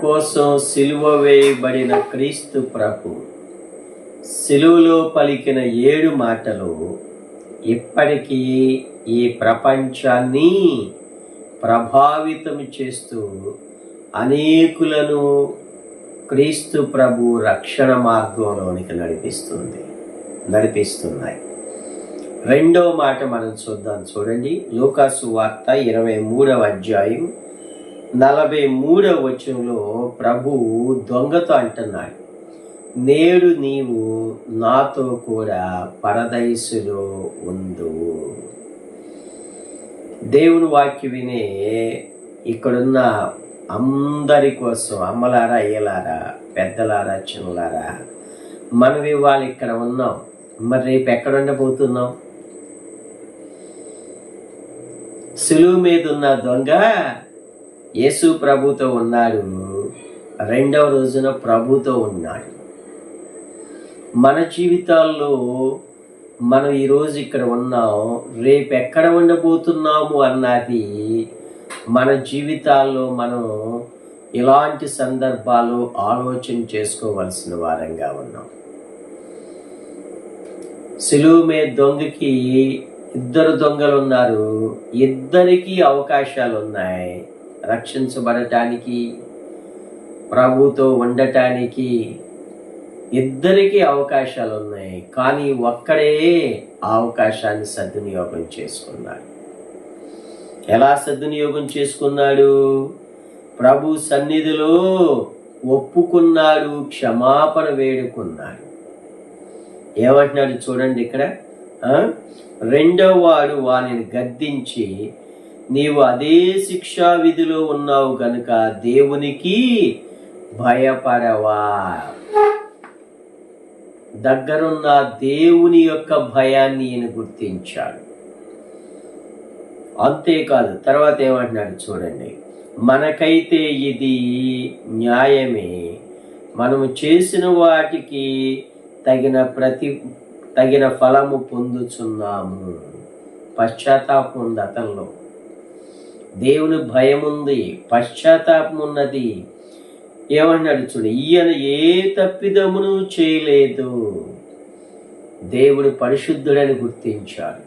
కోసం సిలువ వేయబడిన క్రీస్తు ప్రభు సిలువలో పలికిన 7 మాటలు ఇప్పటికీ ఈ ప్రపంచాన్ని ప్రభావితం చేస్తూ అనేకులను క్రీస్తు ప్రభు రక్షణ మార్గంలోనికి నడిపిస్తున్నాయి. రెండో మాట మనం చూడండి. లూకాసు వార్త 23వ అధ్యాయం 43వ వచనంలో ప్రభువు దొంగతో అంటున్నాడు, నేడు నీవు నాతో కూడా పరదైసులో ఉందువు. దేవుని వాక్యం వినే ఇక్కడున్న అందరి కోసం, అమ్మలారా, అయ్యలారా, పెద్దలారా, చిన్నలారా, మనం ఇవాళ ఇక్కడ ఉన్నాం. మరి రేపు ఎక్కడ ఉండబోతున్నాం? సిలువ మీద ఉన్న దొంగ యేసు ప్రభుతో ఉన్నాడు, రెండవ రోజున ప్రభుతో ఉన్నాడు. మన జీవితాల్లో మనం ఈరోజు ఇక్కడ ఉన్నాం, రేపు ఎక్కడ ఉండబోతున్నాము అన్నది మన జీవితాల్లో మనం ఇలాంటి సందర్భాలు ఆలోచన చేసుకోవలసిన వారంగా ఉన్నాం. సిలువ మీద దొంగకి 2 దొంగలు ఉన్నారు, ఇద్దరికీ అవకాశాలు ఉన్నాయి రక్షించబడటానికి, ప్రభుతో ఉండటానికి. ఇద్దరికీ అవకాశాలు ఉన్నాయి, కానీ ఒక్కడే ఆ అవకాశాన్ని సద్వినియోగం చేసుకున్నాడు. ఎలా సద్వినియోగం చేసుకున్నాడు? ప్రభు సన్నిధిలో ఒప్పుకున్నాడు, క్షమాపణ వేడుకున్నాడు. ఏమంటున్నాడు చూడండి ఇక్కడ, రెండవ వాడు వానిని గద్దించి, నీవు అదే శిక్షా విధిలో ఉన్నావు గనుక దేవునికి భయపడవా? దగ్గరున్న దేవుని యొక్క భయాన్ని ఈయన గుర్తించాడు. అంతేకాదు, తర్వాత ఏమంటున్నాడు చూడండి, మనకైతే ఇది న్యాయమే, మనము చేసిన వాటికి తగిన ఫలము పొందుచున్నాము. పశ్చాత్తాపం ఉంది అతనిలో, దేవుని భయం ఉంది, పశ్చాత్తాపం ఉన్నది. ఏమన్నాడు చూడు, ఈయన ఏ తప్పిదమును చేయలేదు. దేవుడు పరిశుద్ధుడని గుర్తించాడు,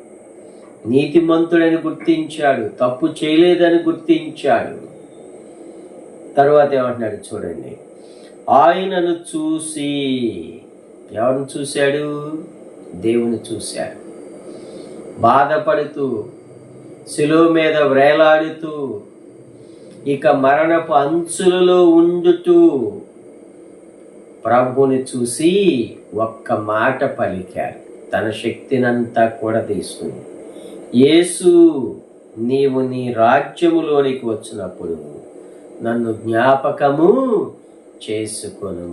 నీతిమంతుడని గుర్తించాడు, తప్పు చేయలేదని గుర్తించాడు. తర్వాత ఏమంటున్నాడు చూడండి, ఆయనను చూసి, ఎవరిని చూశాడు? దేవుని చూశాడు. బాధపడుతూ, శిలువ మీద వ్రేలాడుతూ, ఇక మరణపు అంచులలో ఉండుతూ ప్రభుని చూసి ఒక్క మాట పలికాడు, తన శక్తినంతా కూడా తీసుకుని, యేసు, నీవు నీ రాజ్యములోనికి వచ్చినప్పుడు నన్ను జ్ఞాపకము చేసుకొను.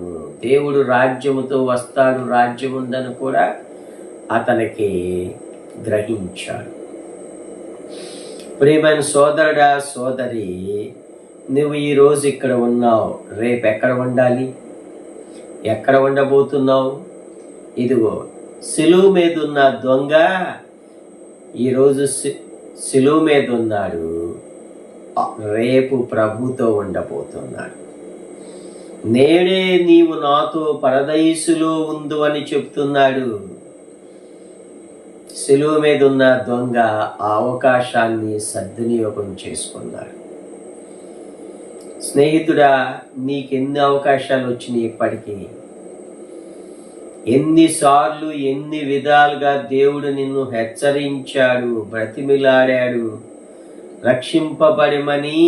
దేవుడు రాజ్యముతో వస్తాడు, రాజ్యం ఉందని కూడా అతనికి గ్రహించాడు. ప్రియమైన సోదరుడా, సోదరి, నువ్వు ఈరోజు ఇక్కడ ఉన్నావు, రేపు ఎక్కడ ఉండాలి? ఎక్కడ ఉండబోతున్నావు? ఇదిగో సిలువ మీద ఉన్న దొంగ ఈరోజు సిలువ మీద ఉన్నాడు, రేపు ప్రభుతో ఉండబోతున్నాడు. నేడే నీవు నాతో పరదైసులో ఉందు అని చెప్తున్నాడు. సిలువ మీద ఉన్న దొంగ ఆ అవకాశాన్ని సద్వినియోగం చేసుకున్నాడు. స్నేహితుడా, నీకెన్ని అవకాశాలు వచ్చినాయి ఇప్పటికీ? ఎన్నిసార్లు, ఎన్ని విధాలుగా దేవుడు నిన్ను హెచ్చరించాడు, బ్రతిమిలాడాడు, రక్షింపబడమని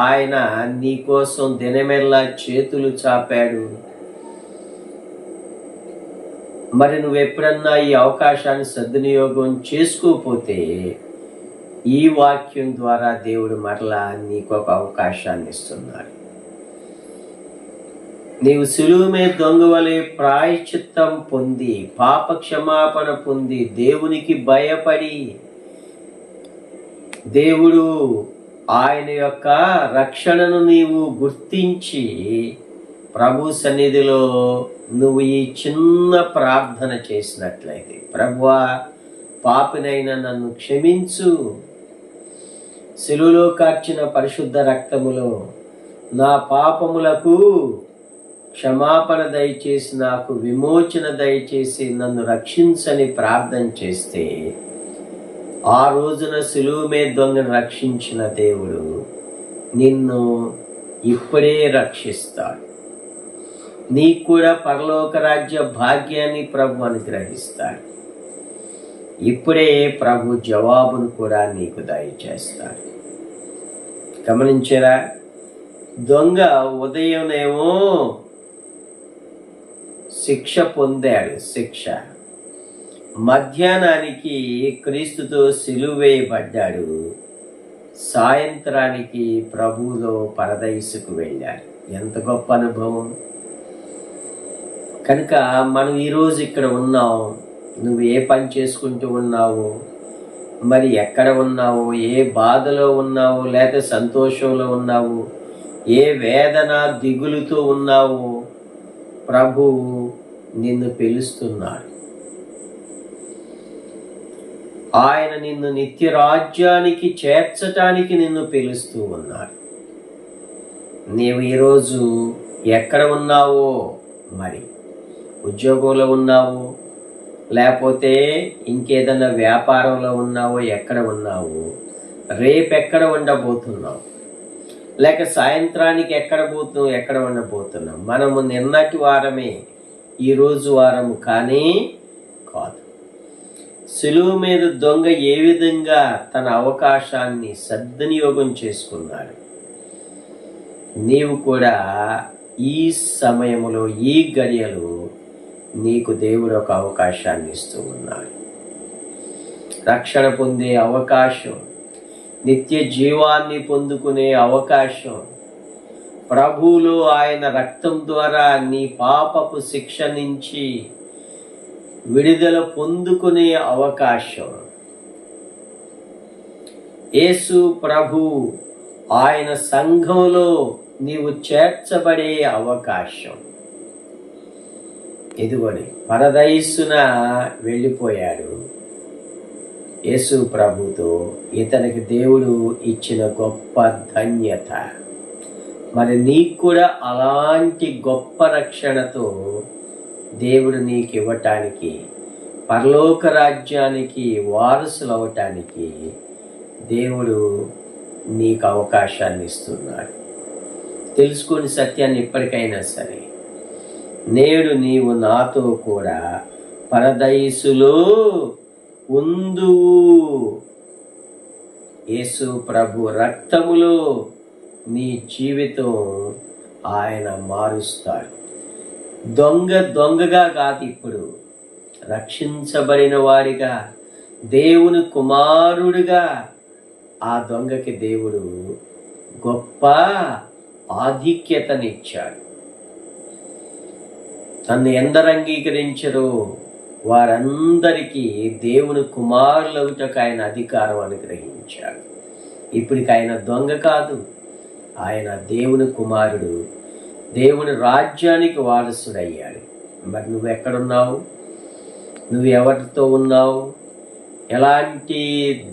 ఆయన నీకోసం దినమెల్లా చేతులు చాపాడు. మరి నువ్వెప్పుడన్నా ఈ అవకాశాన్ని సద్వినియోగం చేసుకోకపోతే ఈ వాక్యం ద్వారా దేవుడు మరలా నీకు ఒక అవకాశాన్ని ఇస్తున్నాడు. నీవు సిలువ మీద దొంగవలే ప్రాయశ్చిత్తం పొంది, పాప క్షమాపణ పొంది, దేవునికి భయపడి, దేవుడు ఆయన యొక్క రక్షణను నీవు గుర్తించి ప్రభు సన్నిధిలో నువ్వు ఈ చిన్న ప్రార్థన చేసినట్లయితే, ప్రభువా, పాపినైనా నన్ను క్షమించు, శిలువలో కార్చిన పరిశుద్ధ రక్తములో నా పాపములకు క్షమాపణ దయచేసి నాకు విమోచన దయచేసి నన్ను రక్షించని ప్రార్థన చేస్తే ఆ రోజున సిలువ మీద దొంగను రక్షించిన దేవుడు నిన్ను ఇప్పుడే రక్షిస్తాడు. నీకు కూడా పరలోక రాజ్య భాగ్యాన్ని ప్రభు అనుగ్రహిస్తాడు. ఇప్పుడే ప్రభు జవాబును కూడా నీకు దయచేస్తాడు. గమనించారా? దొంగ ఉదయమేమో శిక్ష పొందాడు. మధ్యాహ్నానికి క్రీస్తుతో సిలువ వేయబడ్డాడు. సాయంత్రానికి ప్రభువులో పరదైసుకు వెళ్ళాడు. ఎంత గొప్ప అనుభవం! కనుక మనం ఈరోజు ఇక్కడ ఉన్నాం. నువ్వు ఏ పని చేసుకుంటూ ఉన్నావు, మరి ఎక్కడ ఉన్నావు, ఏ బాధలో ఉన్నావు, లేక సంతోషంలో ఉన్నావు, ఏ వేదన దిగులుతో ఉన్నావు, ప్రభువు నిన్ను పిలుస్తున్నాడు. ఆయన నిన్ను నిత్య రాజ్యానికి చేర్చటానికి నిన్ను పిలుస్తూ ఉన్నాడు. నీవు ఈరోజు ఎక్కడ ఉన్నావో, మరి ఉద్యోగంలో ఉన్నావు, లేకపోతే ఇంకేదన్నా వ్యాపారంలో ఉన్నావో, ఎక్కడ ఉన్నావు, రేపెక్కడ ఉండబోతున్నావు, లేక సాయంత్రానికి ఎక్కడ ఉండబోతున్నాం. మనము నిన్నటి వారమే, ఈరోజు వారము కానీ కాదు. సిలువ మీద దొంగ ఏ విధంగా తన అవకాశాన్ని సద్వినియోగం చేసుకున్నాడు, నీవు కూడా ఈ సమయంలో, ఈ గడియలో నీకు దేవుడు ఒక అవకాశాన్ని ఇస్తూ ఉన్నాడు. రక్షణ పొందే అవకాశం, నిత్య జీవాన్ని పొందుకునే అవకాశం, ప్రభువులో ఆయన రక్తం ద్వారా నీ పాపపు శిక్ష నుంచి విడుదల పొందుకునే అవకాశం, యేసు ప్రభు ఆయన సంఘంలో నీవు చేర్చబడే అవకాశం. ఇదిగోని పరదైసున వెళ్ళిపోయాడు యేసు ప్రభుతో. ఇతనికి దేవుడు ఇచ్చిన గొప్ప ధన్యత. మరి నీకు కూడా అలాంటి గొప్ప రక్షణతో దేవుడు నీకు ఇవ్వటానికి, పరలోక రాజ్యానికి వారసులు అవటానికి దేవుడు నీకు అవకాశాన్ని ఇస్తున్నాడు. తెలుసుకుని సత్యాన్ని ఇప్పటికైనా సరే, నేడు నీవు నాతో కూడా పరదైసులో ఉందువు. యేసు ప్రభు రక్తములో నీ జీవితం ఆయన మారుస్తాడు. దొంగగా కాదు, ఇప్పుడు రక్షించబడిన వాడిగా, దేవుని కుమారుడిగా ఆ దొంగకి దేవుడు గొప్ప ఆధిక్యతనిచ్చాడు. తన్ను ఎందరు అంగీకరించరో వారందరికీ దేవుని కుమారులవుటకు ఆయన అధికారం అనుగ్రహించాడు. ఇప్పటికి ఆయన దొంగ కాదు, ఆయన దేవుని కుమారుడు, దేవుని రాజ్యానికి వారసుడయ్యాడు. మరి నువ్వు ఎక్కడున్నావు? నువ్వు ఎవరితో ఉన్నావు? ఎలాంటి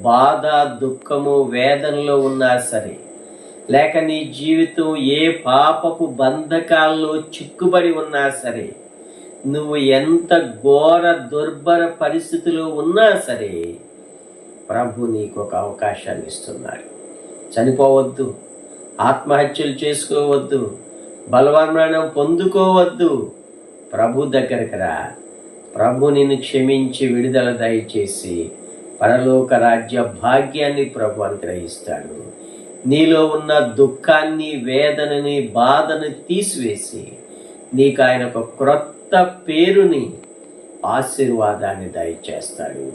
బాధ, దుఃఖము, వేదనలో ఉన్నా సరే, లేక నీ జీవితం ఏ పాపపు బంధకాల్లో చిక్కుబడి ఉన్నా సరే, నువ్వు ఎంత ఘోర దుర్భర పరిస్థితిలో ఉన్నా సరే, ప్రభు నీకు ఒక అవకాశాన్ని ఇస్తున్నాడు. చనిపోవద్దు, ఆత్మహత్యలు చేసుకోవద్దు, బలవన్మరణం పొందుకోవద్దు. ప్రభు దగ్గరికి రా. ప్రభు నిన్ను క్షమించి విడుదల దయచేసి పరలోక రాజ్య భాగ్యాన్ని ప్రభు అనుగ్రహిస్తాడు. నీలో ఉన్న దుఃఖాన్ని, వేదనని, బాధను తీసివేసి నీకు ఆయన ఒక క్రొత్త పేరుని, ఆశీర్వాదాన్ని దయచేస్తాడు.